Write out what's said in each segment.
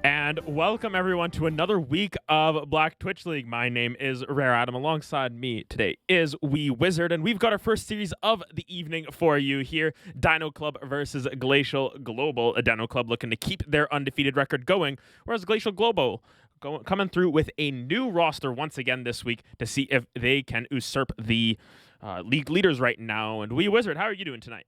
And welcome everyone to another week of Black Twitch League. My name is RareAdam. Alongside me today is Wee Wizard, and we've got our first series of the evening for you here. Dino Club versus Glacial Global. A Dino Club looking to keep their undefeated record going, whereas Glacial Global coming through with a new roster once again this week to see if they can usurp the league leaders right now. And Wee Wizard, how are you doing tonight?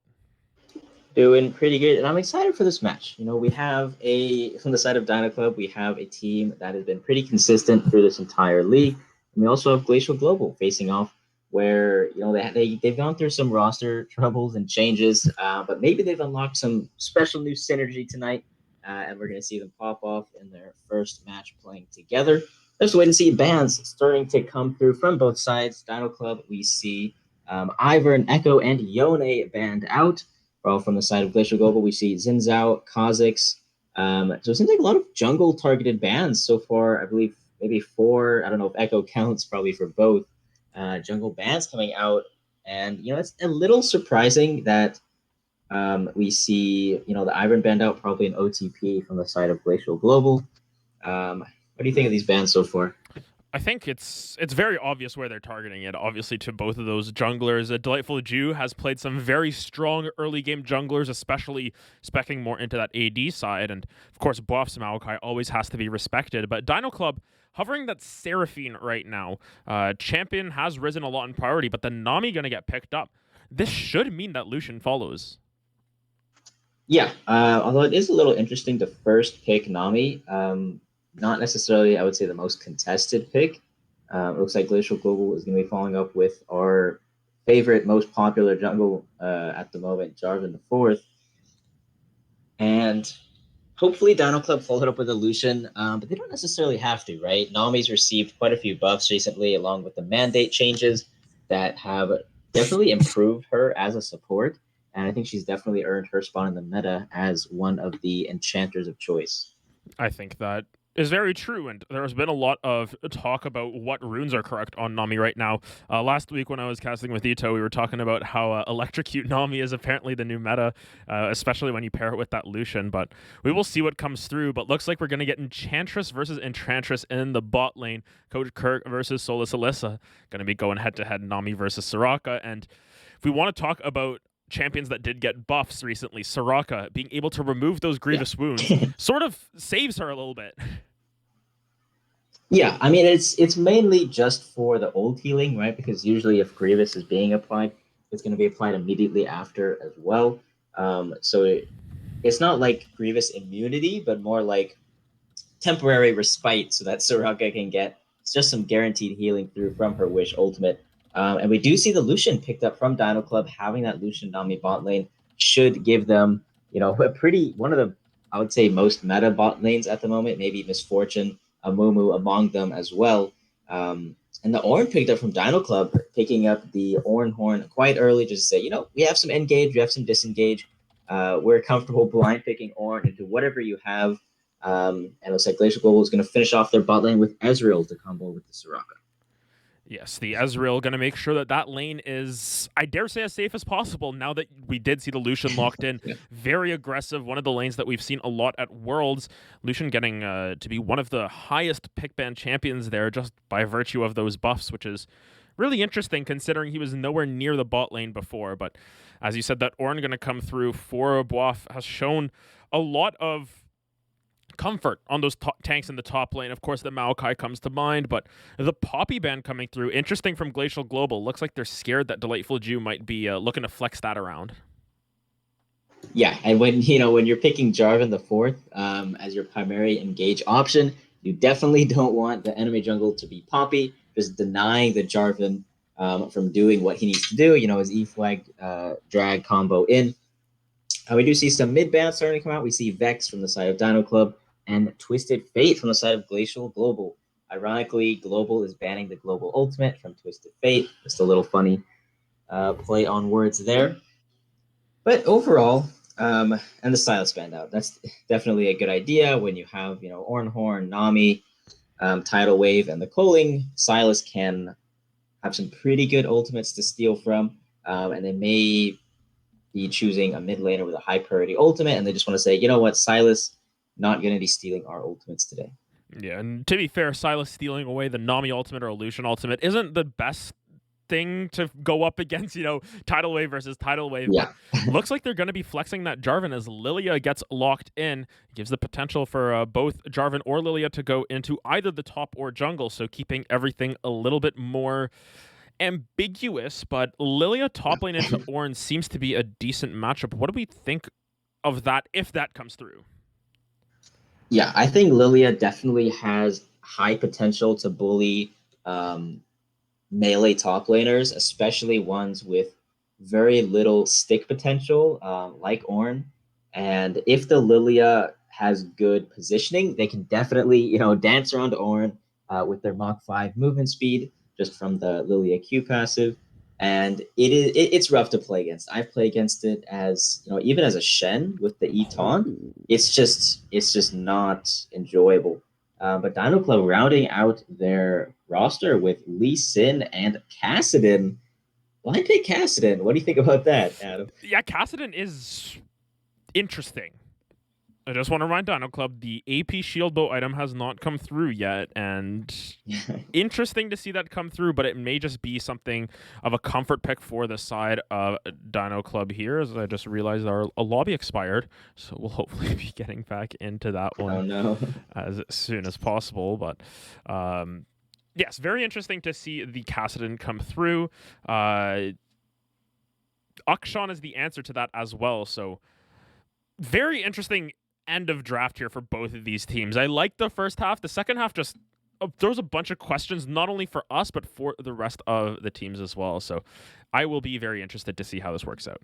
Doing pretty good, and I'm excited for this match. We have from the side of Dino Club, we have a team that has been pretty consistent through this entire league. And we also have Glacial Global facing off, where they've gone through some roster troubles and changes, but maybe they've unlocked some special new synergy tonight, and we're going to see them pop off in their first match playing together. Let's wait and see bands starting to come through from both sides. Dino Club, we see Ivor and Echo and Yone band out. Well, from the side of Glacial Global, we see Zinzao, Kha'Zix. So it seems like a lot of jungle targeted bans so far. I believe maybe four. I don't know if Echo counts, probably for both jungle bans coming out. And, it's a little surprising that we see, the Iron band out, probably an OTP from the side of Glacial Global. What do you think of these bans so far? I think it's very obvious where they're targeting it. Obviously, to both of those junglers, Delightful Jew has played some very strong early game junglers, especially specking more into that AD side. And of course, Buff's Maokai always has to be respected. But Dino Club hovering that Seraphine right now. Champion has risen a lot in priority, but the Nami gonna get picked up. This should mean that Lucian follows. Yeah, although it is a little interesting to first pick Nami. Not necessarily, I would say, the most contested pick. It looks like Glacial Global is going to be following up with our favorite, most popular jungle at the moment, Jarvan the Fourth. And hopefully Dino Club followed up with a Lucian, but they don't necessarily have to, right? Nami's received quite a few buffs recently, along with the mandate changes that have definitely improved her as a support. And I think she's definitely earned her spot in the meta as one of the enchanters of choice. I think that is very true, and there has been a lot of talk about what runes are correct on Nami right now. Last week when I was casting with Etoe, we were talking about how Electrocute Nami is apparently the new meta, especially when you pair it with that Lucian, but we will see what comes through, but looks like we're going to get Enchantress versus Enchantress in the bot lane. Coach Kirk versus Solus Alyssa, going to be going head-to-head Nami versus Soraka, and if we want to talk about champions that did get buffs recently, Soraka being able to remove those grievous wounds sort of saves her a little bit. Yeah, I mean it's mainly just for the old healing, right? Because usually if grievous is being applied, it's going to be applied immediately after as well. It's not like grievous immunity, but more like temporary respite, so that Soraka can get just some guaranteed healing through from her Wish ultimate. And we do see the Lucian picked up from Dino Club. Having that Lucian Nami bot lane should give them, a pretty one of the, I would say, most meta bot lanes at the moment. Maybe Misfortune, a Mumu among them as well. And the Ornn picked up from Dino Club, picking up the Ornn Horn quite early, just to say, we have some engage, we have some disengage. We're comfortable blind picking Ornn into whatever you have. And it looks like Glacial Global is going to finish off their bot lane with Ezreal to combo with the Soraka. Yes, the Ezreal going to make sure that that lane is, I dare say, as safe as possible now that we did see the Lucian locked in. Yeah. Very aggressive, one of the lanes that we've seen a lot at Worlds. Lucian getting to be one of the highest pick ban champions there just by virtue of those buffs, which is really interesting considering he was nowhere near the bot lane before. But as you said, that Ornn going to come through for Boif has shown a lot of comfort on those tanks in the top lane. Of course, the Maokai comes to mind, but the Poppy band coming through, interesting from Glacial Global. Looks like they're scared that Delightful Jew might be looking to flex that around. Yeah, and when you're picking Jarvan the Fourth as your primary engage option, you definitely don't want the enemy jungle to be Poppy, just denying the Jarvan from doing what he needs to do. His E flag drag combo in. We do see some mid bans starting to come out. We see Vex from the side of Dino Club and Twisted Fate from the side of Glacial Global. Ironically, Global is banning the Global Ultimate from Twisted Fate. Just a little funny play on words there. But overall, and the Silas band out. That's definitely a good idea when you have, Ornhorn, Nami, Tidal Wave, and the Culling. Silas can have some pretty good ultimates to steal from, and they may be choosing a mid laner with a high priority ultimate, and they just want to say, you know what, Silas not going to be stealing our ultimates today. Yeah, and to be fair, Silas stealing away the Nami ultimate or Illusion ultimate isn't the best thing to go up against, Tidal Wave versus Tidal Wave, but Yeah. looks like they're going to be flexing that Jarvan as Lilia gets locked in. It gives the potential for both Jarvan or Lilia to go into either the top or jungle, so keeping everything a little bit more ambiguous, but Lilia top lane into Ornn seems to be a decent matchup. What do we think of that if that comes through? Yeah, I think Lilia definitely has high potential to bully um, melee top laners, especially ones with very little stick potential, like Ornn. And if the Lilia has good positioning, they can definitely, dance around Ornn with their Mach 5 movement speed just from the Lilia Q passive. And it's rough to play against. I've played against it as, even as a Shen with the E taunt. It's just not enjoyable. But Dino Club rounding out their roster with Lee Sin and Kassadin. Blind pick Kassadin. What do you think about that, Adam? Yeah, Kassadin is interesting. I just want to remind Dino Club the AP Shield Bow item has not come through yet, and interesting to see that come through, but it may just be something of a comfort pick for the side of Dino Club here, as I just realized our lobby expired, so we'll hopefully be getting back into that one Oh no. as soon as possible, but yes, very interesting to see the Kassadin come through. Akshan is the answer to that as well, so very interesting end of draft here for both of these teams. I like the first half. The second half just throws a bunch of questions, not only for us, but for the rest of the teams as well. So I will be very interested to see how this works out.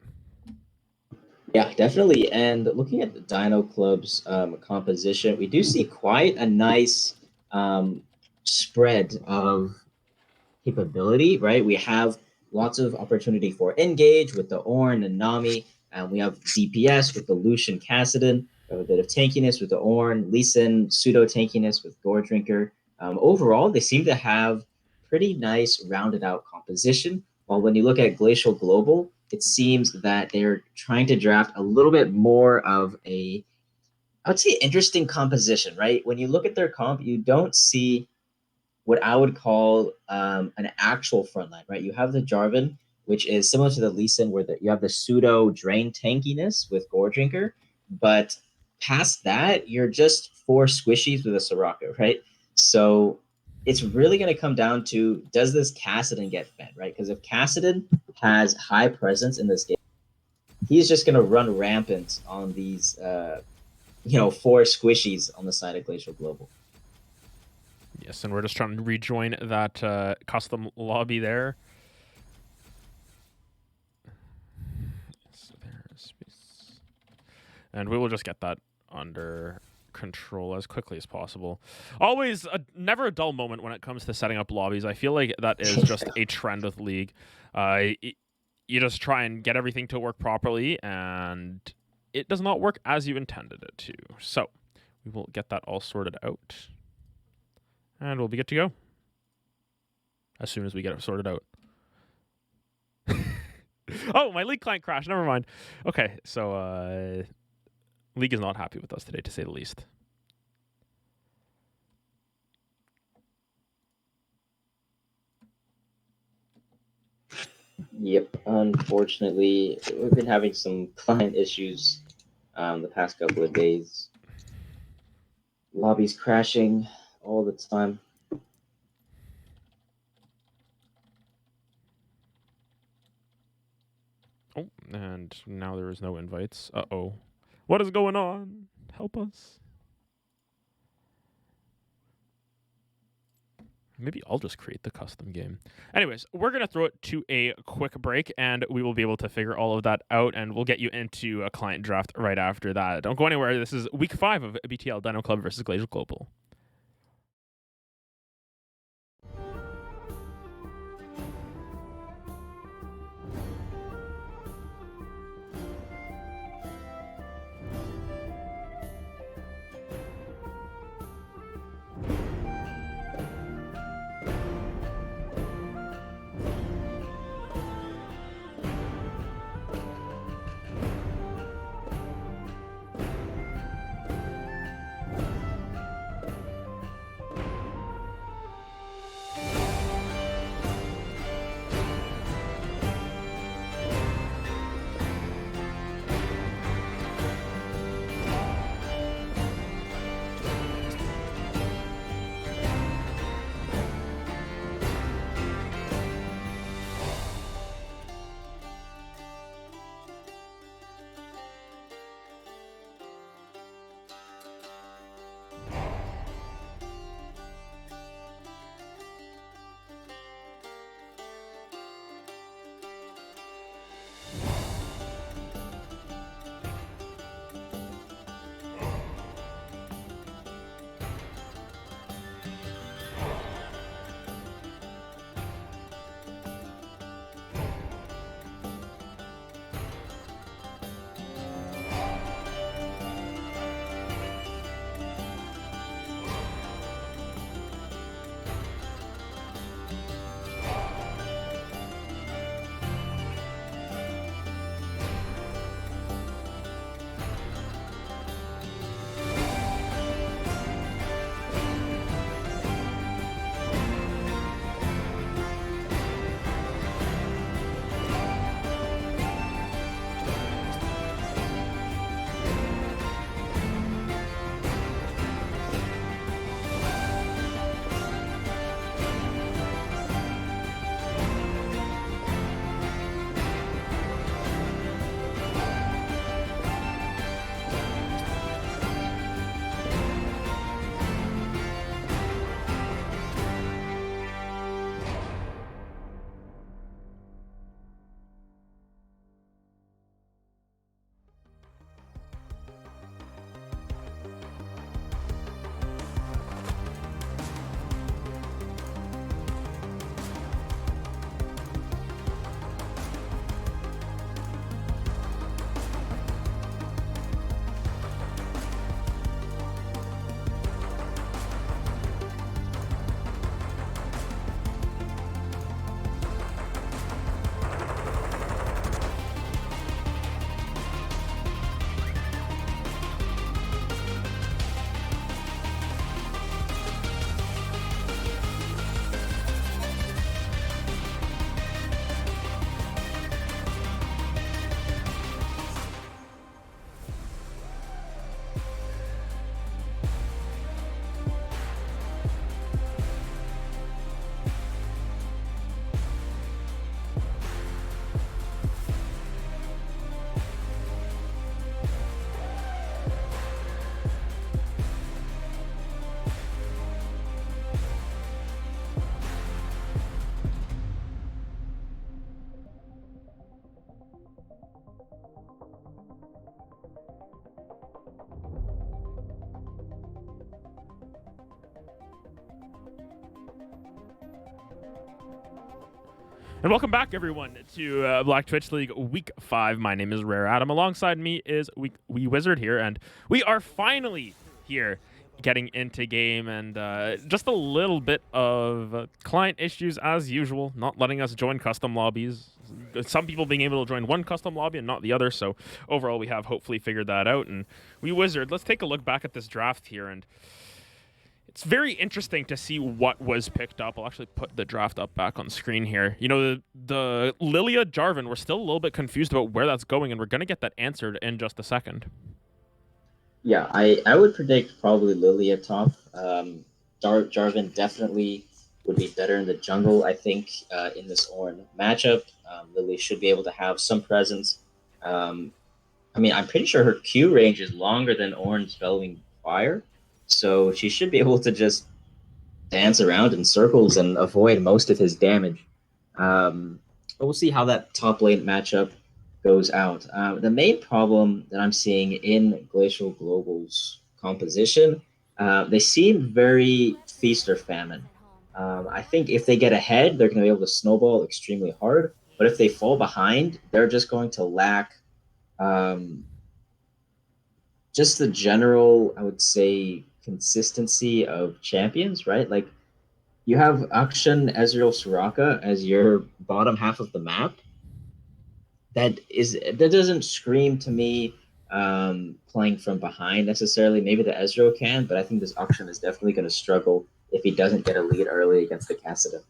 Yeah, definitely. And looking at the Dino Club's composition, we do see quite a nice spread of capability, right? We have lots of opportunity for engage with the Ornn and Nami, and we have DPS with the Lucian Kassadin. We have a bit of tankiness with the Ornn, Lee Sin, pseudo tankiness with Gore Drinker. Overall, they seem to have pretty nice rounded out composition. While when you look at Glacial Global, it seems that they're trying to draft a little bit more of a, I would say, interesting composition, right? When you look at their comp, you don't see what I would call an actual front line, right? You have the Jarvan, which is similar to the Lee Sin, where you have the pseudo drain tankiness with Gore Drinker, but past that, you're just four squishies with a Soraka, right? So it's really going to come down to, does this Kassadin get fed, right? Because if Kassadin has high presence in this game, he's just going to run rampant on these, four squishies on the side of Glacial Global. Yes, and we're just trying to rejoin that custom lobby there. So there's space. And we will just get that under control as quickly as possible. Always, never a dull moment when it comes to setting up lobbies. I feel like that is just a trend with League. You just try and get everything to work properly, and it does not work as you intended it to. So we will get that all sorted out. And we'll be good to go as soon as we get it sorted out. Oh, my League client crashed. Never mind. Okay, so League is not happy with us today, to say the least. Yep, unfortunately, we've been having some client issues the past couple of days. Lobbies crashing all the time. Oh, and now there is no invites. Uh-oh. What is going on? Help us. Maybe I'll just create the custom game. Anyways, we're going to throw it to a quick break, and we will be able to figure all of that out, and we'll get you into a client draft right after that. Don't go anywhere. This is week 5 of BTL Dino Club versus Glacial Global. And welcome back, everyone, to Black Twitch League Week 5. My name is RareAdam. Alongside me is Wee Wizard here, and we are finally here getting into game, and just a little bit of client issues as usual, not letting us join custom lobbies. Some people being able to join one custom lobby and not the other, so overall we have hopefully figured that out. And Wee Wizard, let's take a look back at this draft here, and it's very interesting to see what was picked up. I'll actually put the draft up back on screen here. You know, the Lilia Jarvan, we're still a little bit confused about where that's going, and we're going to get that answered in just a second. Yeah, I would predict probably Lilia top. Jarvan definitely would be better in the jungle, I think, in this Ornn matchup. Lily should be able to have some presence. Um, I mean, I'm pretty sure her Q range is longer than Ornn's Bellowing Fire, so she should be able to just dance around in circles and avoid most of his damage. But we'll see how that top lane matchup goes out. The main problem that I'm seeing in Glacial Global's composition, they seem very feast or famine. I think if they get ahead, they're going to be able to snowball extremely hard. But if they fall behind, they're just going to lack um, just the general, I would say, consistency of champions, right? Like you have Akshan, Ezreal, Soraka as your bottom half of the map. That doesn't scream to me playing from behind necessarily. Maybe the Ezreal can, but I think this Akshan is definitely going to struggle if he doesn't get a lead early against the Kassadin.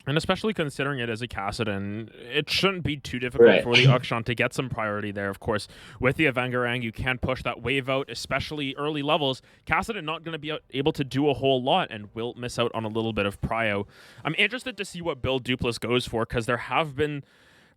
And especially considering it as a Kassadin, it shouldn't be too difficult Right. for the Akshan to get some priority there. Of course, with the Avangarang, you can push that wave out, especially early levels. Kassadin not going to be able to do a whole lot and will miss out on a little bit of prio. I'm interested to see what build Dupless goes for, because there have been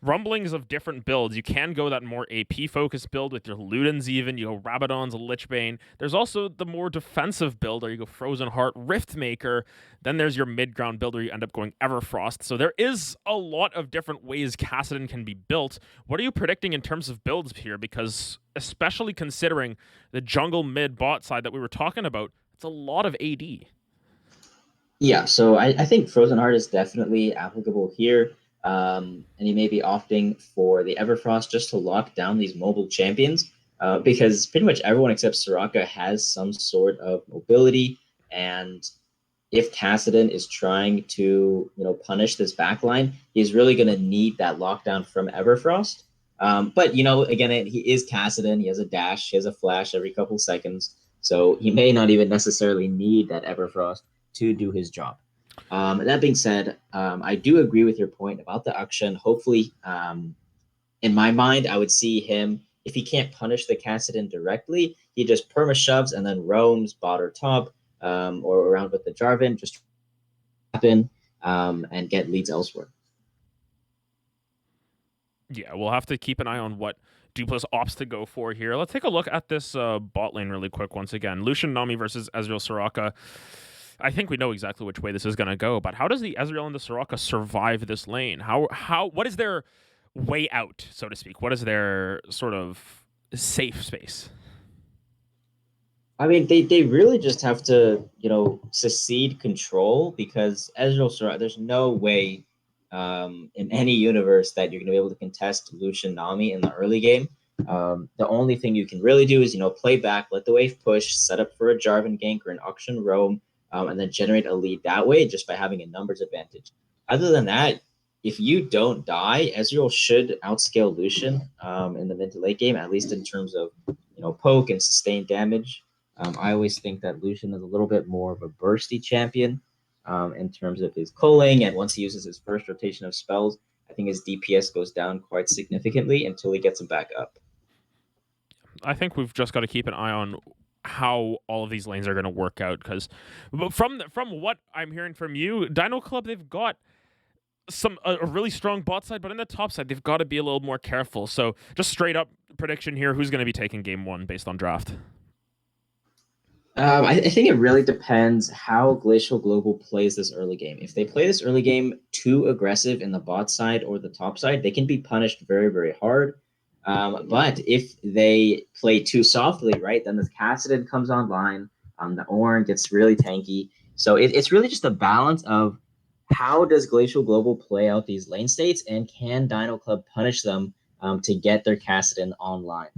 rumblings of different builds. You can go that more AP focused build with your Ludens, even you go Rabadon's, Lichbane. There's also the more defensive build where you go Frozen Heart, Riftmaker. Then there's your mid ground build where you end up going Everfrost. So there is a lot of different ways Kassadin can be built. What are you predicting in terms of builds here? Because especially considering the jungle mid bot side that we were talking about, it's a lot of AD. Yeah, so I think Frozen Heart is definitely applicable here. And he may be opting for the Everfrost just to lock down these mobile champions, because pretty much everyone except Soraka has some sort of mobility. And if Kassadin is trying to, punish this backline, he's really going to need that lockdown from Everfrost. But again, he is Kassadin. He has a dash. He has a flash every couple seconds, so he may not even necessarily need that Everfrost to do his job. That being said, I do agree with your point about the Akshan. Hopefully, in my mind, I would see him, if he can't punish the Kassadin directly, he just perma shoves and then roams bot or top, or around with the Jarvan, just happen and get leads elsewhere. Yeah, we'll have to keep an eye on what Dupless opts to go for here. Let's take a look at this bot lane really quick once again. Lucian Nami versus Ezreal Soraka. I think we know exactly which way this is going to go, but how does the Ezreal and the Soraka survive this lane? What is their way out, so to speak? What is their sort of safe space? I mean, they really just have to, secede control, because Ezreal Soraka, there's no way in any universe that you're going to be able to contest Lucian Nami in the early game. The only thing you can really do is, play back, let the wave push, set up for a Jarvan gank or an Akshan roam, and then generate a lead that way just by having a numbers advantage. Other than that, if you don't die, Ezreal should outscale Lucian in the mid to late game, at least in terms of, poke and sustained damage. I always think that Lucian is a little bit more of a bursty champion in terms of his culling, and once he uses his first rotation of spells, I think his DPS goes down quite significantly until he gets him back up. I think we've just got to keep an eye on how all of these lanes are going to work out, because from what I'm hearing from you, Dino Club, they've got a really strong bot side, but in the top side, they've got to be a little more careful. So just straight up prediction here, who's going to be taking game one based on draft? I think it really depends how Glacial Global plays this early game. If they play this early game too aggressive in the bot side or the top side, they can be punished very, very hard. But if they play too softly, right, then this Kassadin comes online. The Ornn gets really tanky. So it's really just a balance of How does Glacial Global play out these lane states, and can Dino Club punish them to get their Kassadin online?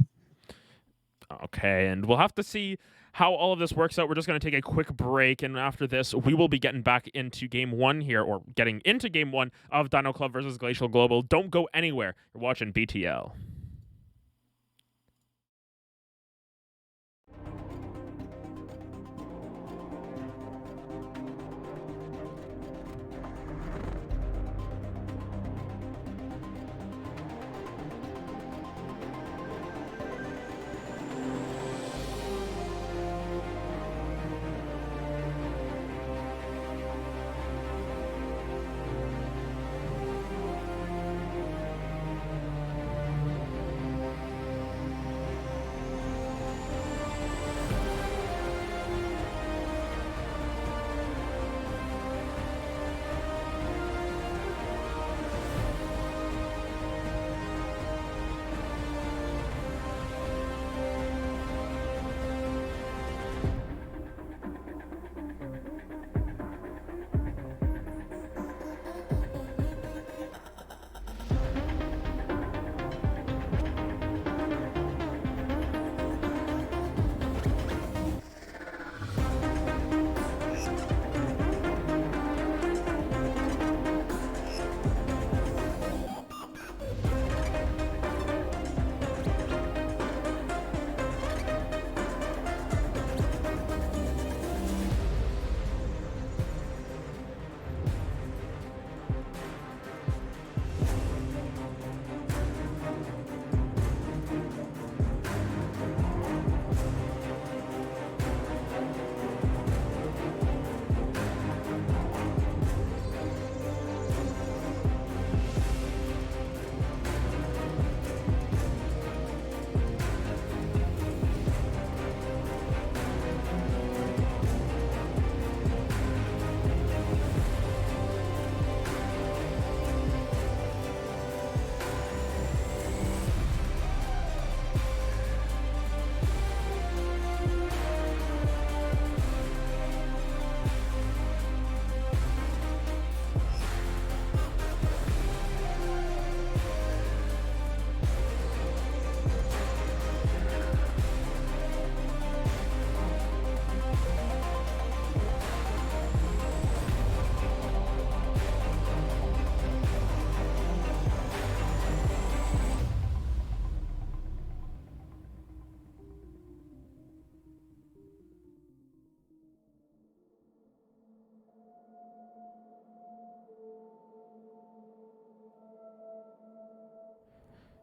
Okay, and we'll have to see how all of this works out. We're just going to take a quick break, and after this, we will be getting back into game one here, or getting into game one of Dino Club versus Glacial Global. Don't go anywhere. You're watching BTL.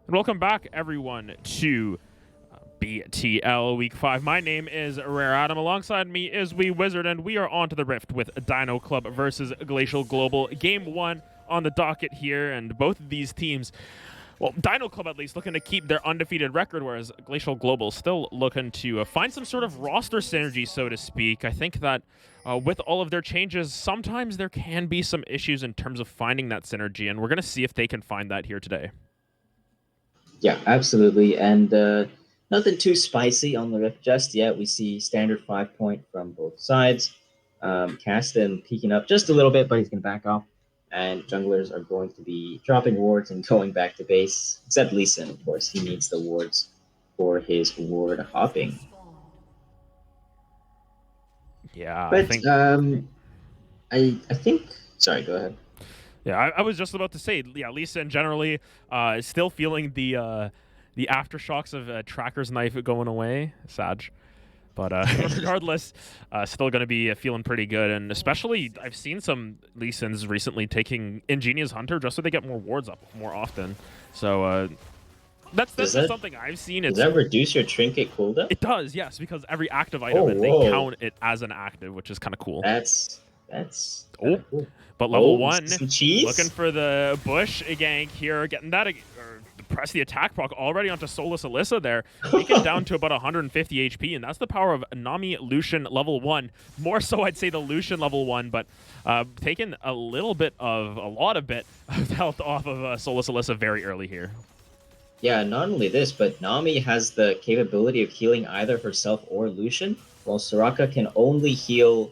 And welcome back, everyone, to BTL Week 5. My name is RareAdam. Alongside me is Wee Wizard, and we are on to the Rift with Dino Club versus Glacial Global. Game 1 on the docket here, and both of these teams, well, Dino Club at least looking to keep their undefeated record, whereas Glacial Global still looking to find some sort of roster synergy, so to speak. I think that with all of their changes, sometimes there can be some issues in terms of finding that synergy, and we're going to see if they can find that here today. Yeah, absolutely. And nothing too spicy on the Rift just yet. We see standard 5-point from both sides. Caston peeking up just a little bit, but he's going to back off. And junglers are going to be dropping wards and going back to base, except Lee Sin, of course. He needs the wards for his ward hopping. Yeah, but I think. Sorry, go ahead. Yeah, I was just about to say, yeah, Lee Sin generally is still feeling the aftershocks of Tracker's knife going away. Sad. But regardless, still going to be feeling pretty good. And especially, I've seen some Lee Sins recently taking Ingenious Hunter just so they get more wards up more often. So that's just something I've seen. Does that reduce your trinket cooldown? It does, yes, because every active item, and they count it as an active, which is kind of cool. That's cool. But level 1, looking for the bush gank here, getting that, or press the attack proc already onto Solus Alyssa there, taken down to about 150 HP, and that's the power of Nami Lucian level 1. More so, I'd say the Lucian level 1, but taking a lot of health off of Solus Alyssa very early here. Yeah, not only this, but Nami has the capability of healing either herself or Lucian, while Soraka can only heal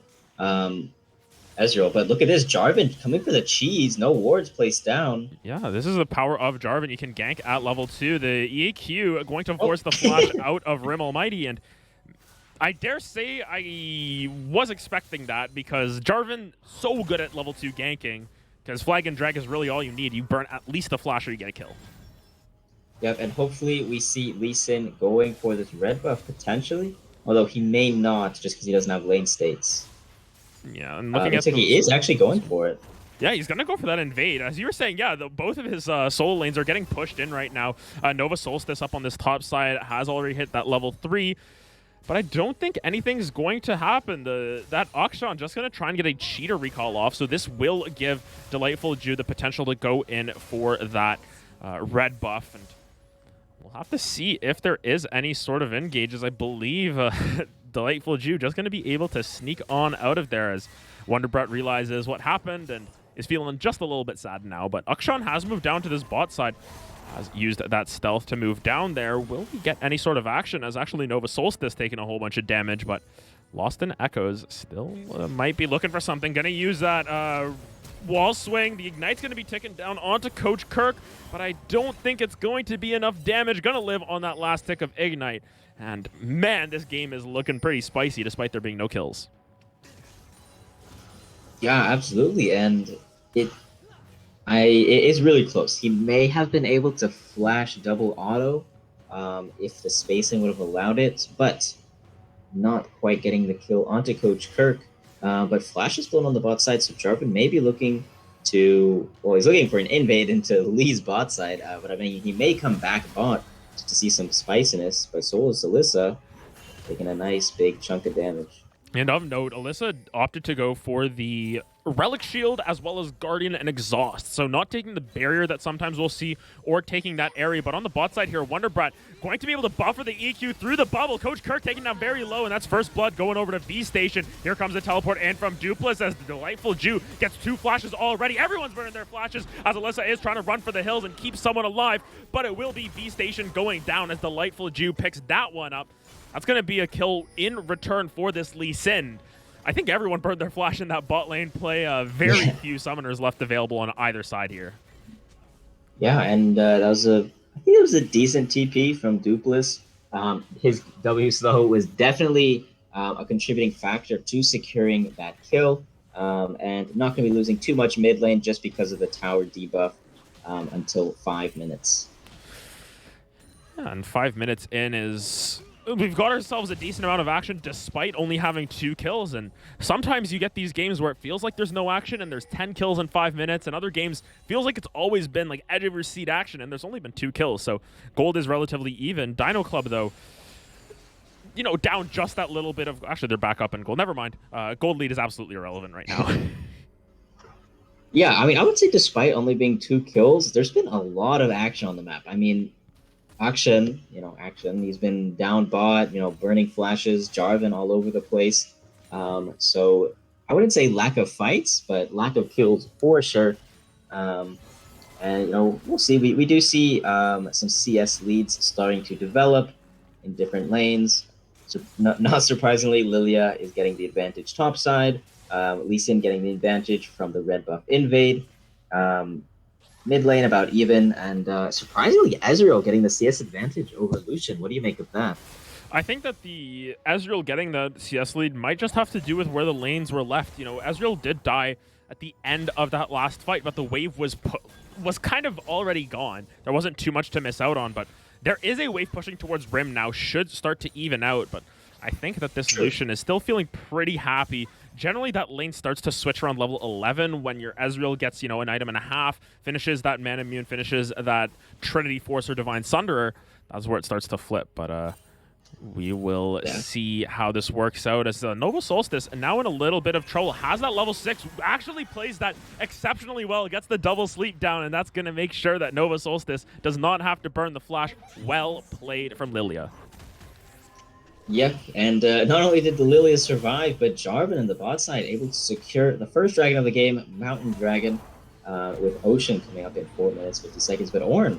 Ezreal. But look at this, Jarvan coming for the cheese. No wards placed down. Yeah, this is the power of Jarvan. You can gank at level 2. The EQ going to Oh. force the flash out of Rim Almighty, and I dare say I was expecting that because Jarvan so good at level 2 ganking, because Flag and Drag is really all you need. You burn at least the flash or you get a kill. Yep, and hopefully we see Lee Sin going for this red buff potentially, although he may not just because he doesn't have lane states. Yeah, and looking Looks at like he is actually going for it. Yeah, he's going to go for that invade. As you were saying, yeah, both of his solo lanes are getting pushed in right now. Nova Solstice up on this top side has already hit that level 3. But I don't think anything's going to happen. That Akshan just going to try and get a cheater recall off. So this will give Delightful Jew the potential to go in for that red buff. And we'll have to see if there is any sort of engages. I believe Delightful Jew just going to be able to sneak on out of there as Wonderbrat realizes what happened and is feeling just a little bit sad now. But Akshan has moved down to this bot side, has used that stealth to move down there. Will he get any sort of action? As actually Nova Solstice taking a whole bunch of damage, but Lost in Echoes still might be looking for something. Gonna use that wall swing. The Ignite's gonna be ticking down onto Coach Kirk, but I don't think it's going to be enough damage. Gonna live on that last tick of Ignite. And man, this game is looking pretty spicy despite there being no kills. Yeah, absolutely, and it is really close. He may have been able to flash double auto if the spacing would have allowed it, but not quite getting the kill onto Coach Kirk. But flash is blown on the bot side, so Jarvan may be looking to, well, he's looking for an invade into Lee's bot side, but I mean, he may come back bot to see some spiciness, but so is Alyssa, taking a nice big chunk of damage. And of note, Alyssa opted to go for the Relic Shield as well as Guardian and Exhaust. So not taking the barrier that sometimes we'll see or taking that area. But on the bot side here, Wonderbrat going to be able to buffer the EQ through the bubble. Coach Kirk taking down very low, and that's First Blood going over to B Station. Here comes a teleport in from Dupless as the Delightful Jew gets 2 flashes already. Everyone's burning their flashes as Alyssa is trying to run for the hills and keep someone alive. But it will be B Station going down as Delightful Jew picks that one up. That's going to be a kill in return for this Lee Sin. I think everyone burned their flash in that bot lane play. Very few summoners left available on either side here. Yeah, and I think it was a decent TP from Dupless. His W slow was definitely a contributing factor to securing that kill, and not going to be losing too much mid lane just because of the tower debuff until 5 minutes. Yeah, and 5 minutes in is... We've got ourselves a decent amount of action despite only having 2 kills, and sometimes you get these games where it feels like there's no action and there's 10 kills in 5 minutes, and other games feels like it's always been like edge of your seat action and there's only been 2 kills, so gold is relatively even. Dino Club, though, you know, down just that little bit of... Actually, they're back up in gold. Never mind. Gold lead is absolutely irrelevant right now. Yeah, I mean, I would say despite only being 2 kills, there's been a lot of action on the map. I mean, action. He's been down bot, burning flashes, Jarvan all over the place. So I wouldn't say lack of fights, but lack of kills for sure. And, we'll see. We do see some CS leads starting to develop in different lanes. So not surprisingly, Lilia is getting the advantage top side. Lee Sin getting the advantage from the red buff invade. Mid lane about even, and surprisingly, Ezreal getting the CS advantage over Lucian. What do you make of that? I think that the Ezreal getting the CS lead might just have to do with where the lanes were left. Ezreal did die at the end of that last fight, but the wave was kind of already gone. There wasn't too much to miss out on, but there is a wave pushing towards Rim now. Should start to even out, but I think that this Lucian is still feeling pretty happy. Generally, that lane starts to switch around level 11 when your Ezreal gets, an item and a half, finishes that Man Immune, finishes that Trinity Force or Divine Sunderer. That's where it starts to flip, but we will see how this works out as Nova Solstice, now in a little bit of trouble, has that level 6, actually plays that exceptionally well, gets the double sleep down, and that's going to make sure that Nova Solstice does not have to burn the flash. Well played from Lilia. Yep, and not only did the Lilia survive, but Jarvan in the bot side able to secure the first dragon of the game, Mountain Dragon, with Ocean coming up in 4 minutes, 50 seconds. But Ornn,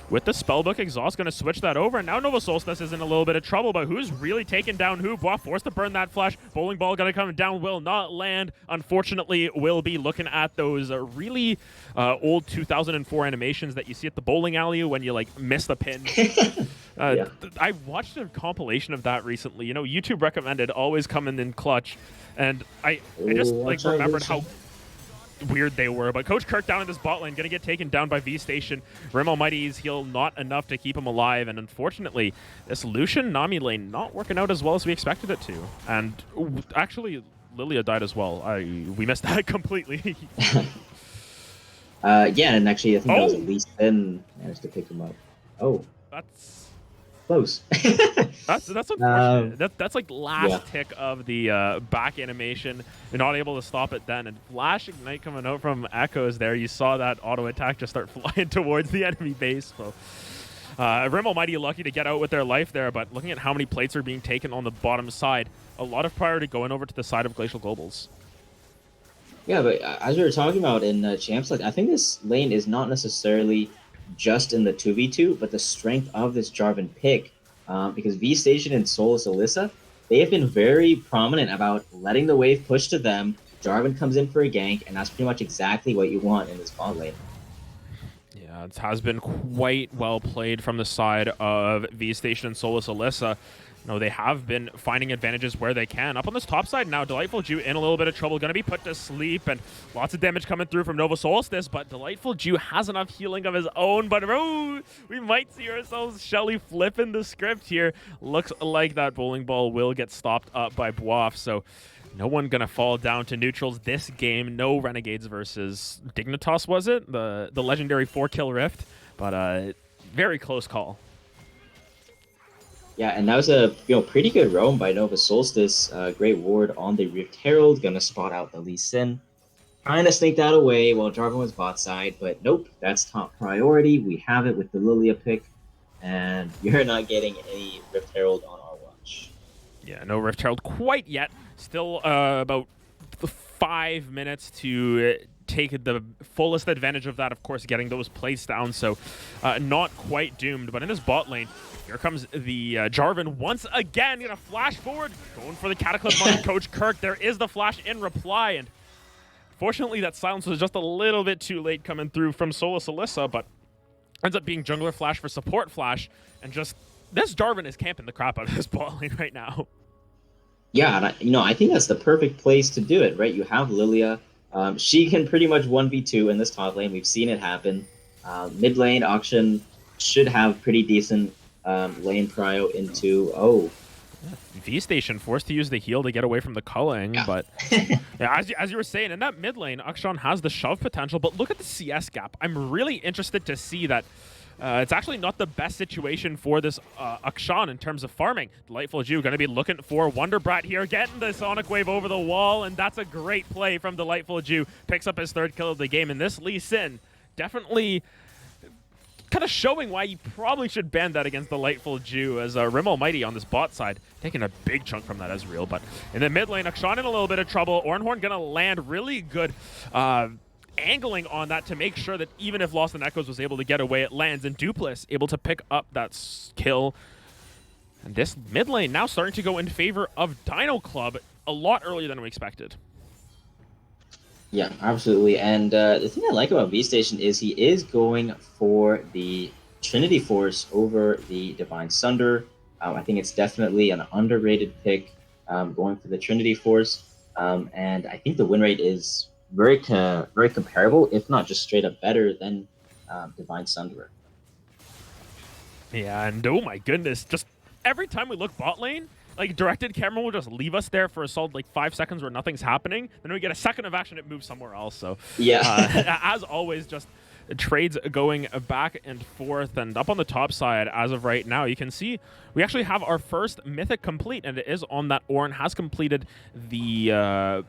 with the Spellbook Exhaust, going to switch that over, and now Nova Solstice is in a little bit of trouble, but who's really taking down who? Bois forced to burn that flash. Bowling Ball going to come down, will not land. Unfortunately, we'll be looking at those really old 2004 animations that you see at the bowling alley when you, like, miss the pin. Yeah. I watched a compilation of that recently. You know, YouTube recommended, always coming in clutch, and I just, like, remembered how weird they were. But Coach Kirk down in this bot lane, gonna get taken down by V Station. Rim Almighty's heal not enough to keep him alive, and unfortunately, this Lucian Nami lane not working out as well as we expected it to. And actually, Lilia died as well. We missed that completely. Yeah, and actually, I think that was at least then managed to pick him up. Oh, that's close. That's unfortunate. That's like last tick of the back animation. You're not able to stop it then. And Flash Ignite coming out from Echoes there. You saw that auto attack just start flying towards the enemy base. So Rim Almighty lucky to get out with their life there, but looking at how many plates are being taken on the bottom side, a lot of priority going over to the side of Glacial Globals. Yeah, but as we were talking about in Champs, like I think this lane is not necessarily just in the 2v2, but the strength of this Jarvan pick, because V Station and Solus Alyssa, they have been very prominent about letting the wave push to them. Jarvan comes in for a gank, and that's pretty much exactly what you want in this bot lane. Yeah, it has been quite well played from the side of V Station and Solus Alyssa. No, they have been finding advantages where they can. Up on this top side now, Delightful Jew in a little bit of trouble. Going to be put to sleep, and lots of damage coming through from Nova Solstice, but Delightful Jew has enough healing of his own, but we might see ourselves Shelly flipping the script here. Looks like that bowling ball will get stopped up by Boif, so no one going to fall down to neutrals this game. No Renegades versus Dignitas, was it? The legendary 4-kill Rift, but very close call. Yeah, and that was a pretty good roam by Nova Solstice. Great ward on the Rift Herald, gonna spot out the Lee Sin. Trying to sneak that away while Jarvan was bot side, but nope, that's top priority. We have it with the Lilia pick, and you're not getting any Rift Herald on our watch. Yeah, no Rift Herald quite yet. Still about 5 minutes to take the fullest advantage of that, of course, getting those plays down, so not quite doomed. But in his bot lane, here comes the Jarvan once again, gonna flash forward, going for the Cataclysm on Coach Kirk. There is the flash in reply, and fortunately that silence was just a little bit too late coming through from Solus Alyssa, but ends up being jungler flash for support flash, and just this Jarvan is camping the crap out of this bot lane right now. Yeah, and I think that's the perfect place to do it, right? You have Lilia. She can pretty much 1v2 in this top lane. We've seen it happen. Mid lane, Auction should have pretty decent lane prio into... V Station forced to use the heal to get away from the culling, but yeah, as you were saying, in that mid lane, Akshan has the shove potential, but look at the CS gap. I'm really interested to see that it's actually not the best situation for this Akshan in terms of farming. Delightful Jew going to be looking for Wonder Brat here, getting the Sonic Wave over the wall, and that's a great play from Delightful Jew. Picks up his 3rd kill of the game, and this Lee Sin definitely kind of showing why you probably should ban that against Delightful Jew, as Rim Almighty on this bot side taking a big chunk from that Ezreal. But in the mid lane, Akshan in a little bit of trouble. Ornhorn going to land really good angling on that to make sure that even if Lost in Echoes was able to get away, it lands, and Dupless able to pick up that kill. And this mid lane now starting to go in favor of Dino Club a lot earlier than we expected. Yeah, absolutely. And the thing I like about V Station is he is going for the Trinity Force over the Divine Sunder. I think it's definitely an underrated pick, going for the Trinity Force. And I think the win rate is very comparable, if not just straight up better than Divine Sunderer. Yeah, and oh my goodness, just every time we look bot lane, like directed camera will just leave us there for a solid like 5 seconds where nothing's happening. Then we get a second of action, it moves somewhere else. So yeah, as always, just trades going back and forth. And up on the top side, as of right now, you can see we actually have our first mythic complete, and it is on that Ornn. Has completed the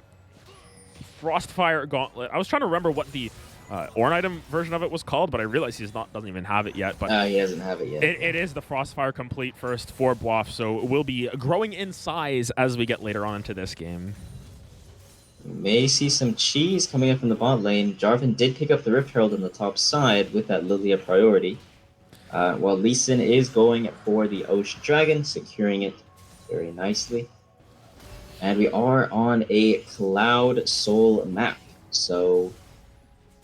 Frostfire Gauntlet. I was trying to remember what the Ornn item version of it was called, but I realized doesn't even have it yet. But he doesn't have it yet. It is the Frostfire Complete first for Boif, so it will be growing in size as we get later on into this game. You may see some cheese coming up in the bot lane. Jarvan did pick up the Rift Herald on the top side with that Lilia priority. While Lee Sin is going for the Ocean Dragon, securing it very nicely. And we are on a Cloud Soul map, so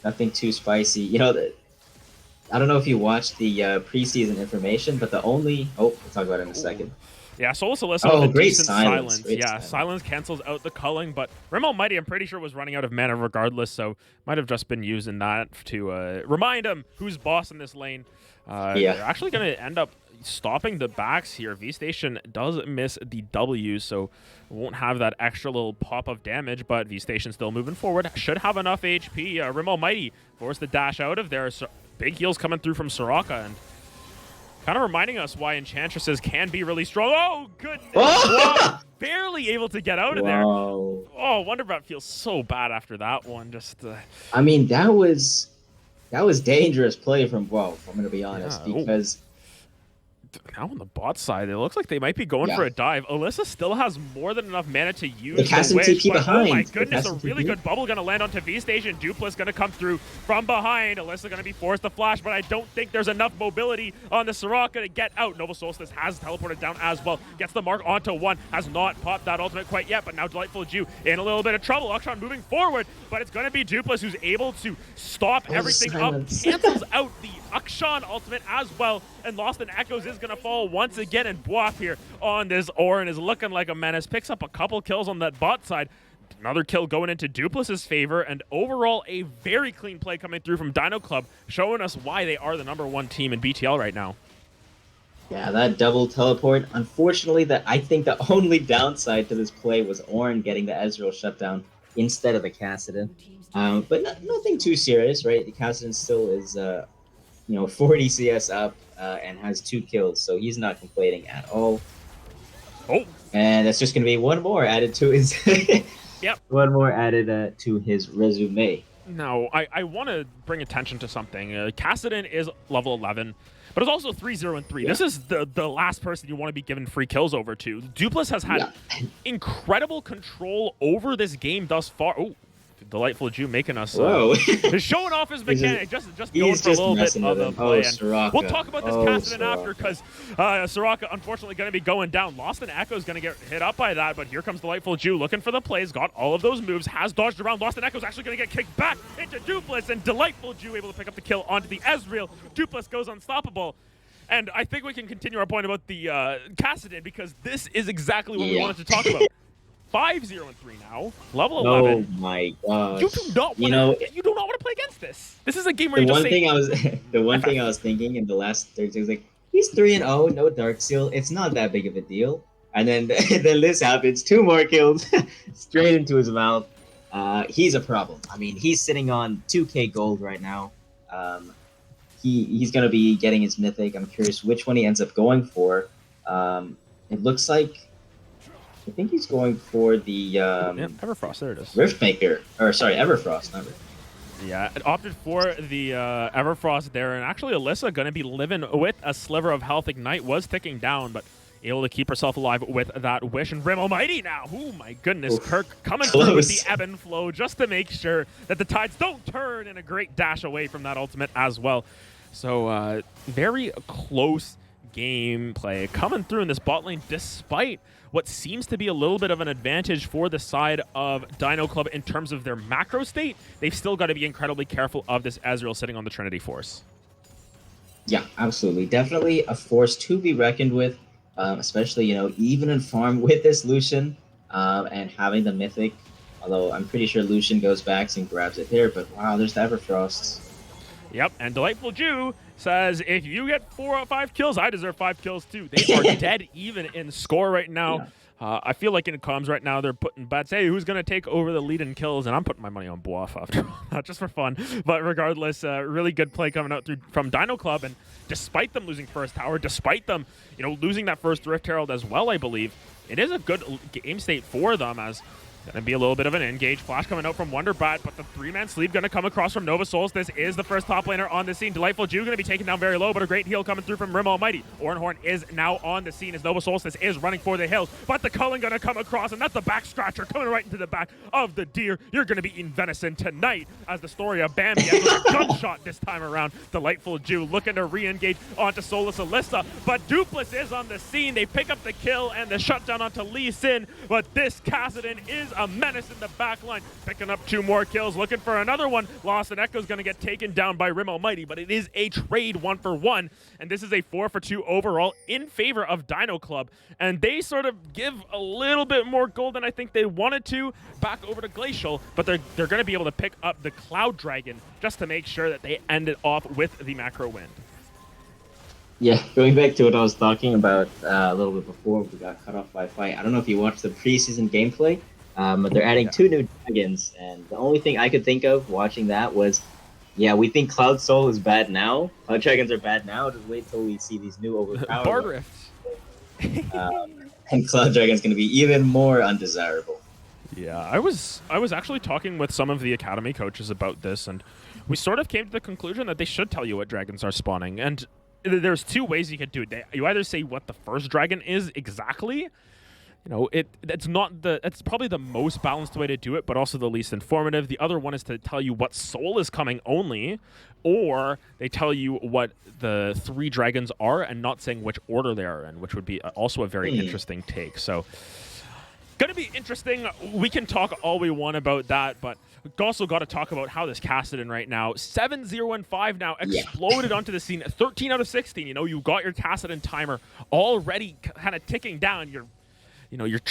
nothing too spicy. You know, I don't know if you watched the preseason information, but the only... Oh, we'll talk about it in a second. Yeah, Soulless Alyssa Oh, with a great decent silence. silence. Yeah, silence cancels out the culling, but Rim Almighty, I'm pretty sure, was running out of mana regardless, so might have just been using that to remind him who's boss in this lane. They're actually going to end up stopping the backs here. V-Station does miss the W, so won't have that extra little pop of damage, but V-Station still moving forward. Should have enough HP. Rim Almighty forced the dash out of there. So big heals coming through from Soraka, and kind of reminding us why Enchantresses can be really strong. Oh, goodness. Wow. Barely able to get out of there. Oh, Wonderbrat feels so bad after that one. Just. I mean, that was dangerous play from Whoa, I'm going to be honest, because... Now on the bot side, it looks like they might be going for a dive. Alyssa still has more than enough mana to use the wish, but behind. Oh my goodness, a really good bubble going to land onto V-Station. Dupless going to come through from behind. Alyssa going to be forced to flash, but I don't think there's enough mobility on the Soraka to get out. Nova Solstice has teleported down as well. Gets the mark onto one. Has not popped that ultimate quite yet, but now Delightful Jew in a little bit of trouble. Akshan moving forward, but it's going to be Dupless who's able to stop everything up. Cancels out the Akshan ultimate as well, and Lost in Echoes is going to fall once again, and Boaf here on this Orin is looking like a menace. Picks up a couple kills on that bot side. Another kill going into Dupless's favor, and overall a very clean play coming through from Dino Club, showing us why they are the #1 team in BTL right now. Yeah, that double teleport. Unfortunately, I think the only downside to this play was Orin getting the Ezreal shutdown instead of the Kassadin. But nothing too serious, right? The Kassadin still is 40 CS up and has 2 kills, so he's not complaining at all. Oh, and that's just going to be one more added to his one more added to his resume. Now, I want to bring attention to something. Kassadin is level 11, but it's also 3-0-3. This is the last person you want to be giving free kills over to. Dupless has had incredible control over this game thus far. Oh, Delightful Jew making us showing off his mechanic, just going for a little bit of the play. We'll talk about this Kassadin after, because Soraka unfortunately going to be going down. Lost in Echo is going to get hit up by that, but here comes Delightful Jew looking for the plays, got all of those moves, has dodged around. Lost in Echo is actually going to get kicked back into Dupless, and Delightful Jew able to pick up the kill onto the Ezreal. Dupless goes unstoppable. And I think we can continue our point about the Kassadin, because this is exactly what we wanted to talk about. 5-0-3 now, level 11. Oh my gosh! You do not want to play against this. This is a game where the one thing I was thinking in the last 30 seconds, like, he's 3-0, no Dark Seal. It's not that big of a deal. And then then this happens, 2 more kills straight into his mouth. He's a problem. I mean, he's sitting on 2k gold right now. He's gonna be getting his mythic. I'm curious which one he ends up going for. It looks like. I think he's going for the Everfrost. There it is. Riftmaker, or sorry, Everfrost, not Rift. Yeah, it opted for the Everfrost there, and actually Alyssa going to be living with a sliver of health. Ignite was ticking down, but able to keep herself alive with that wish. And Rim Almighty now. Oh my goodness, Kirk coming through with the ebb and flow just to make sure that the tides don't turn, and a great dash away from that ultimate as well. So very close gameplay coming through in this bot lane, despite what seems to be a little bit of an advantage for the side of Dino Club in terms of their macro state. They've still got to be incredibly careful of this Ezreal sitting on the Trinity Force. Yeah, absolutely. Definitely a force to be reckoned with, especially, even in farm with this Lucian and having the Mythic. Although I'm pretty sure Lucian goes back and grabs it here, but wow, there's the Everfrost. Yep, and Delightful Jew says, if you get 4 or 5 kills, I deserve 5 kills too. They are dead even in score right now. Yeah. I feel like in comms right now, they're putting bets, hey, who's going to take over the lead in kills? And I'm putting my money on Boaf after all, just for fun. But regardless, really good play coming out from Dino Club. And despite them losing first tower, despite them losing that first Rift Herald as well, I believe, it is a good game state for them, as Gonna be a little bit of an engage. Flash coming out from Wonderbat, but the 3-man sleep gonna come across from Nova Souls. This is the first top laner on the scene. Delightful Jew gonna be taken down very low, but a great heal coming through from Rim Almighty. Ornhorn is now on the scene as Nova Souls is running for the hills, but the Cullen gonna come across, and that's the back scratcher coming right into the back of the deer. You're gonna be eating venison tonight as the story of Bambi ends with a gunshot this time around. Delightful Jew looking to re-engage onto Solus Alyssa, but Dupless is on the scene. They pick up the kill and the shutdown onto Lee Sin, but this Kassadin is a menace in the back line, picking up 2 more kills, looking for another one. Lost and Echo's going to get taken down by Rim Almighty, but it is a trade 1-for-1, and this is a 4-for-2 overall in favor of Dino Club, and they sort of give a little bit more gold than I think they wanted to back over to Glacial, but they're going to be able to pick up the Cloud Dragon just to make sure that they end it off with the macro win. Yeah, going back to what I was talking about a little bit before we got cut off by a fight. I don't know if you watched the preseason gameplay, but they're adding 2 new dragons, and the only thing I could think of watching that was, yeah, we think Cloud Soul is bad now. Cloud Dragons are bad now. Just wait till we see these new overpowered Bard Rift. And Cloud Dragon's going to be even more undesirable. Yeah, I was actually talking with some of the academy coaches about this, and we sort of came to the conclusion that they should tell you what dragons are spawning. And there's 2 ways you can do it. You either say what the first dragon is exactly. You know, it's probably the most balanced way to do it, but also the least informative. The other one is to tell you what soul is coming only, or they tell you what the 3 dragons are and not saying which order they are in, which would be also a very interesting take. So, gonna be interesting. We can talk all we want about that, but we also got to talk about how this Kassadin right now, 7-0-5 now, exploded onto the scene. 13 out of 16. You know, you got your Kassadin timer already kind of ticking down. You're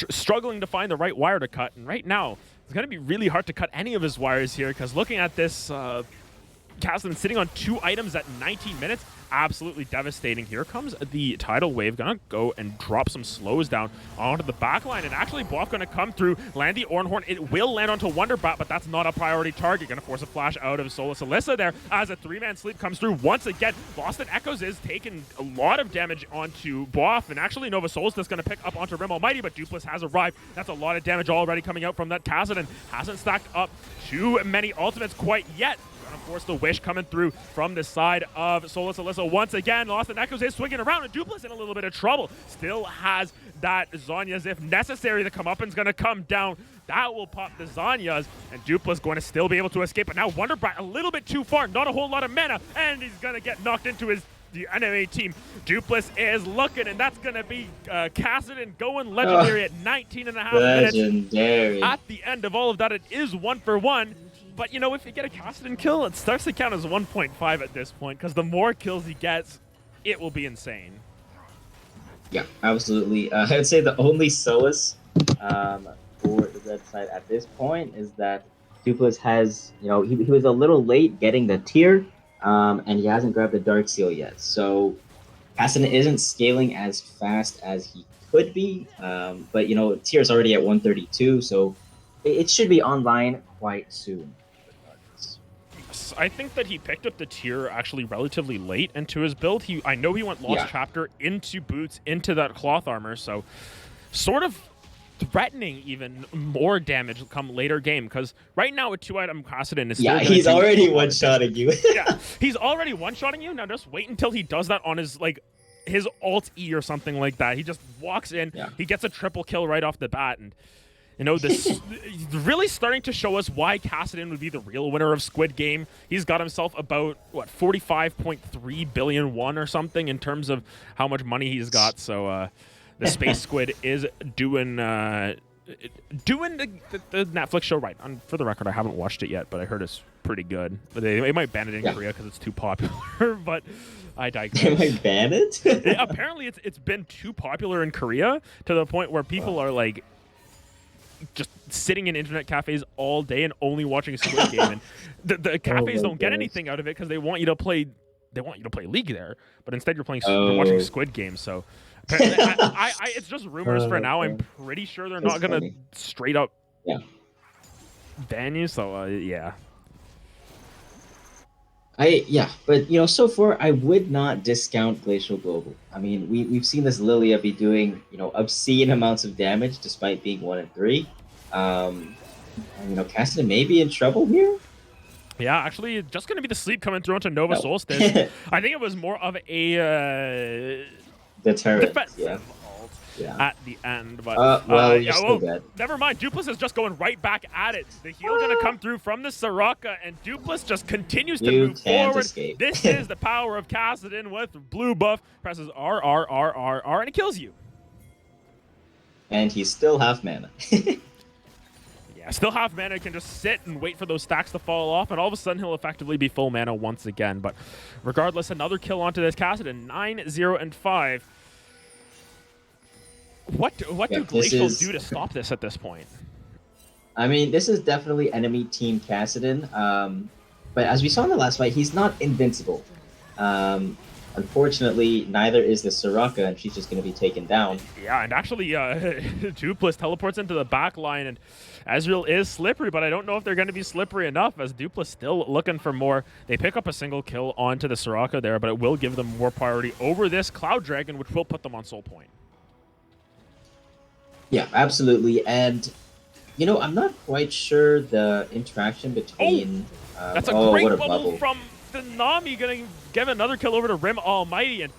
struggling to find the right wire to cut, and right now it's going to be really hard to cut any of his wires here, because looking at this Kassadin sitting on 2 items at 19 minutes, absolutely devastating. Here comes the tidal wave, gonna go and drop some slows down onto the back line, and actually Boff gonna come through, land the Ornhorn. It will land onto Wonderbat, but that's not a priority target. Gonna force a flash out of Solus Alyssa there as a 3-man sleep comes through once again. Lost in Echoes is taking a lot of damage onto Boff, and actually Nova Souls is gonna pick up onto Rim Almighty, but Dupless has arrived. That's a lot of damage already coming out from that Kassadin. Hasn't stacked up too many ultimates quite yet. Of course, the wish coming through from the side of Solus Alyssa once again. Lost in Echoes is swinging around, and Dupless in a little bit of trouble. Still has that Zhonya's if necessary. The comeuppance going to come down. That will pop the Zhonya's, and Dupless going to still be able to escape. But now Wonderbat a little bit too far. Not a whole lot of mana, and he's going to get knocked into the enemy team. Dupless is looking, and that's going to be Kassadin going legendary at 19.5 minutes. At the end of all of that, it is 1-for-1. But, you know, if you get a Kassadin kill, it starts to count as 1.5 at this point, because the more kills he gets, it will be insane. Yeah, absolutely. I'd say the only solace for the red side at this point is that Dupless has, you know, he was a little late getting the tier, and he hasn't grabbed the Dark Seal yet. So Kassadin isn't scaling as fast as he could be, but, you know, tier is already at 132, so it should be online quite soon. I think that he picked up the tier actually relatively late into his build. I know he went Lost Chapter into boots, into that cloth armor, so sort of threatening even more damage come later game, because right now a 2-item Kassadin is still he's already one-shotting you. Yeah, he's already one-shotting you. Now just wait until he does that on his his alt E or something like that. He just walks in, he gets a triple kill right off the bat, and you know, this really starting to show us why Kassadin would be the real winner of Squid Game. He's got himself about, what, 45.3 billion won or something in terms of how much money he's got. So the Space Squid is doing the Netflix show right. For the record, I haven't watched it yet, but I heard it's pretty good. But they might ban it in Korea because it's too popular, but I digress. They might ban it? Apparently, it's been too popular in Korea to the point where people are like, just sitting in internet cafes all day and only watching Squid Game, and the cafes don't get anything out of it because they want you to play League there, but instead you're watching Squid Game. So it's just rumors for now. I'm pretty sure they're not gonna straight up ban you. So yeah. But you know, so far I would not discount Glacial Global. I mean, we've seen this Lilia be doing, you know, obscene amounts of damage despite being 1 and 3. And, Cassidy may be in trouble here. Yeah, actually, just going to be the sleep coming through onto Nova No. Solstice. I think it was more of a Deterrent. defensive ult at the end. But well, you're yeah, still well, dead. never mind. Dupless is just going right back at it. The heal going to come through from the Soraka, and Dupless just continues to You move can't forward. escape. This is the power of Kassadin with blue buff. Presses R, R, R, R, R, and it kills you. And he's still half mana. Yeah, still half mana, can just sit and wait for those stacks to fall off, and all of a sudden he'll effectively be full mana once again. But regardless, another kill onto this Kassadin, 9-0-5. What do Glacial do to stop this at this point? I mean, this is definitely enemy team Kassadin, but as we saw in the last fight, he's not invincible. Unfortunately, neither is the Soraka, and she's just going to be taken down. Yeah, and actually, Dupless teleports into the back line, and Ezreal is slippery, but I don't know if they're going to be slippery enough, as Dupless still looking for more. They pick up a single kill onto the Soraka there, but it will give them more priority over this Cloud Dragon, which will put them on Soul Point. Yeah, absolutely, and I'm not quite sure the interaction between... that's a great bubble from the Nami, going to give another kill over to Rim Almighty, and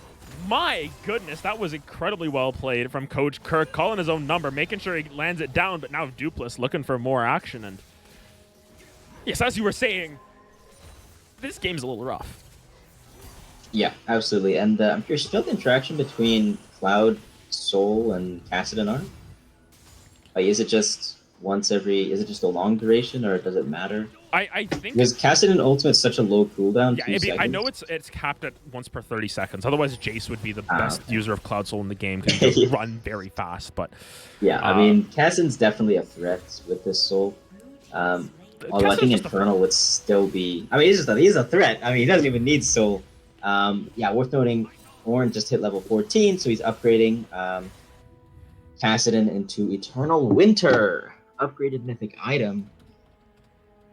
my goodness, that was incredibly well played from Coach Kirk, calling his own number, making sure he lands it down, but now Dupless looking for more action, and yes, as you were saying, this game's a little rough. Yeah, absolutely, and I'm curious, do you know the interaction between Cloud, Soul, and Kassadin are? Like, is it just a long duration, or does it matter? I think because Kassadin Ultimate's such a low cooldown. Yeah, I know it's capped at once per 30 seconds. Otherwise, Jace would be the best user of Cloud Soul in the game because he can run very fast. But yeah, I mean, Kassadin's definitely a threat with this Soul. Although I think Infernal would still be. I mean, he's a threat. I mean, he doesn't even need Soul. Yeah, worth noting, Ornn just hit level 14, so he's upgrading Kassadin into Eternal Winter, upgraded mythic item.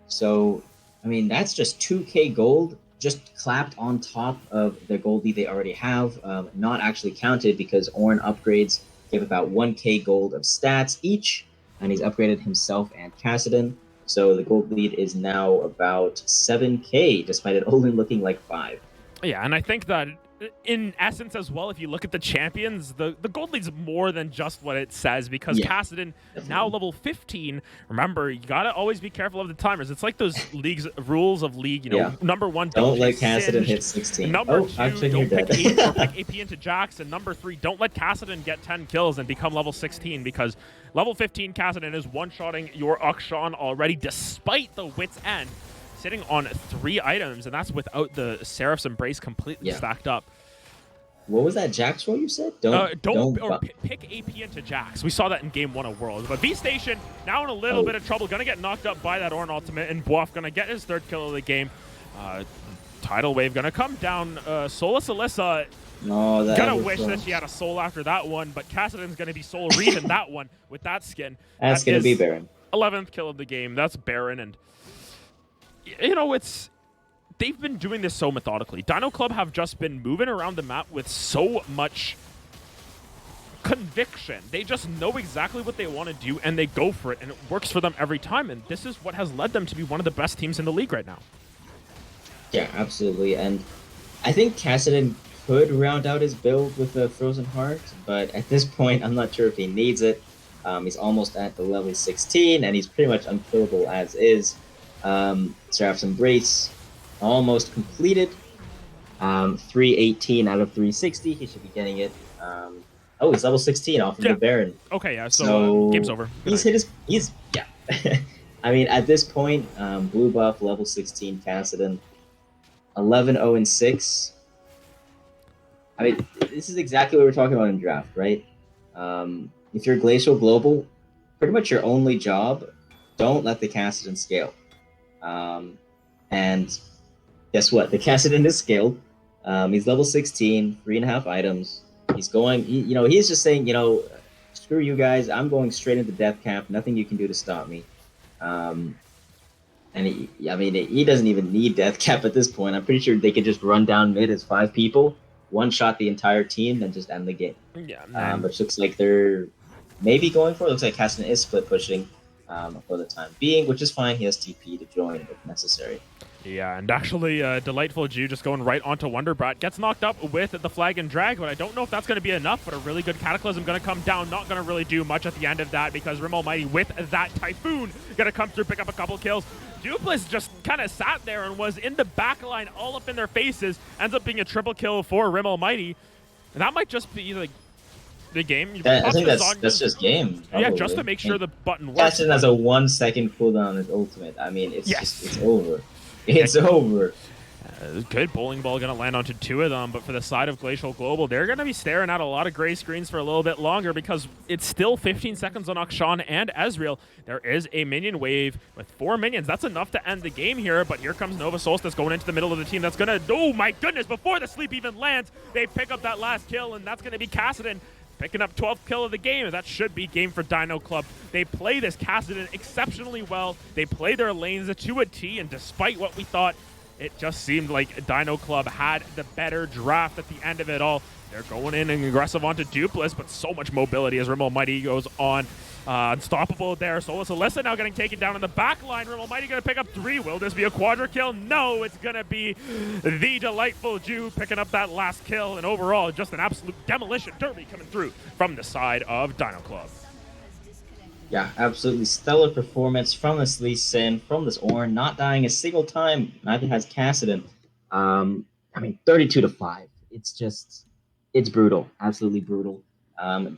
So, I mean, that's just 2k gold just clapped on top of the gold lead they already have, not actually counted because Ornn upgrades give about 1k gold of stats each, and he's upgraded himself and Kassadin. So the gold lead is now about 7k, despite it only looking like 5. Yeah, and I think that in essence as well, if you look at the champions, the gold lead's more than just what it says, because Kassadin, now level 15, remember, you gotta always be careful of the timers. It's like those rules of league, number 1, don't let Kassadin hit 16. Number 2, don't pick AP into Jax, and number 3, don't let Kassadin get 10 kills and become level 16, because level 15 Kassadin is one-shotting your Akshan already, despite the Wit's End, sitting on 3 items, and that's without the Seraph's Embrace completely stacked up. What was that Jax roll you said? Pick AP into Jax. We saw that in Game 1 of Worlds. But V-Station now in a little bit of trouble. Going to get knocked up by that Ornn ultimate, and Boaf going to get his 3rd kill of the game. Tidal Wave going to come down. Soulless Alyssa gonna wish that she had a soul after that one, but Kassadin's going to be soul reaping that one with that skin. That's going to be Baron. 11th kill of the game. That's Baron, and they've been doing this so methodically. Dino Club have just been moving around the map with so much conviction. They just know exactly what they want to do, and they go for it, and it works for them every time, and this is what has led them to be one of the best teams in the league right now. Yeah, absolutely, and I think Kassadin could round out his build with a Frozen Heart, but at this point, I'm not sure if he needs it. He's almost at the level 16, and he's pretty much unkillable as is. Seraph's Embrace almost completed. 318 out of 360. He should be getting it. He's level 16 off of the Baron. Okay, yeah. So game's over. He's hit his. I mean, at this point, blue buff, level 16, Kassadin, 11-0-6. I mean, this is exactly what we're talking about in draft, right? If you're Glacial Global, pretty much your only job, don't let the Kassadin scale. And guess what? The Kassadin is scaled. He's level 16, 3.5 items. He's going, he's just saying, screw you guys. I'm going straight into death cap. Nothing you can do to stop me. And he doesn't even need death cap at this point. I'm pretty sure they could just run down mid as 5 people, one-shot the entire team, and just end the game. Yeah, man. Which looks like they're maybe going for it. Looks like Kassadin is split pushing. for the time being, which is fine. He has TP to join if necessary. Yeah, and actually, Delightful Jew just going right onto Wonderbrat. Gets knocked up with the Flag and Drag, but I don't know if that's going to be enough, but a really good Cataclysm going to come down. Not going to really do much at the end of that because Rim Almighty with that Typhoon going to come through, pick up a couple kills. Dupless just kind of sat there and was in the back line all up in their faces. Ends up being a triple kill for Rim Almighty. And that might just be like the game. I think that's just game. Probably. Yeah, just to make sure the button works. Cassidon has a 1 second cooldown on his ultimate. I mean, it's yes. it's over. It's over. Good bowling ball going to land onto 2 of them, but for the side of Glacial Global, they're going to be staring at a lot of gray screens for a little bit longer because it's still 15 seconds on Akshan and Ezreal. There is a minion wave with 4 minions. That's enough to end the game here, but here comes Nova Solstice going into the middle of the team. That's going to, oh my goodness, before the sleep even lands, they pick up that last kill, and that's going to be Cassidon picking up 12th kill of the game. That should be game for Dino Club. They play this Cassidon exceptionally well. They play their lanes to a T, and despite what we thought, it just seemed like Dino Club had the better draft at the end of it all. They're going in and aggressive onto Dupless, but so much mobility as Rim Almighty goes on. Unstoppable there. Solus Alyssa now getting taken down in the back line. Rim Almighty going to pick up 3. Will this be a quadra kill? No, it's going to be the Delightful Jew picking up that last kill. And overall, just an absolute demolition derby coming through from the side of Dino Club. Yeah, absolutely stellar performance from this Lee Sin, from this Ornn, not dying a single time. Neither has Cassidon. I mean, 32-5. It's brutal, absolutely brutal.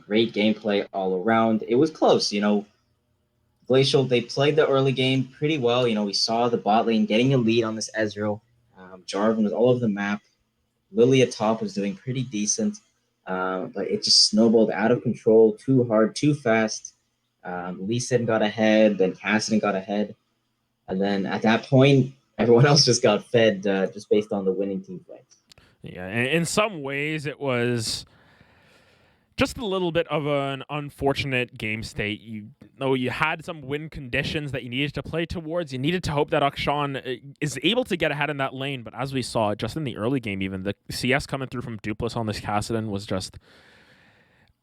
Great gameplay all around. It was close, you know. Glacial, they played the early game pretty well. You know, we saw the bot lane getting a lead on this Ezreal. Jarvan was all over the map. Lily at top was doing pretty decent, but it just snowballed out of control, too hard, too fast. Lee Sin got ahead, then Cassidon got ahead, and then at that point, everyone else just got fed just based on the winning team fights. Yeah, in some ways, it was just a little bit of an unfortunate game state. You know, you had some win conditions that you needed to play towards. You needed to hope that Akshan is able to get ahead in that lane, but as we saw, just in the early game even, the CS coming through from Dupless on this Cassidon was just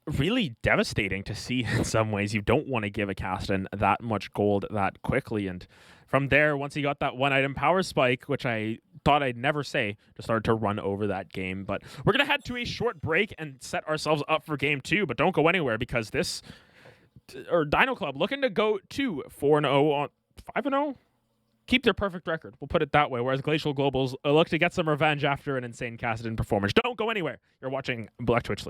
really devastating to see in some ways. You don't want to give a Cassidon that much gold that quickly, and from there, once he got that 1-item power spike, which I thought I'd never say, just started to run over that game. But we're going to head to a short break and set ourselves up for game 2, but don't go anywhere because Dino Club looking to go to 4-0 on 5-0? Keep their perfect record. We'll put it that way. Whereas Glacial Globals look to get some revenge after an insane Cassidon performance. Don't go anywhere. You're watching Black Twitch League.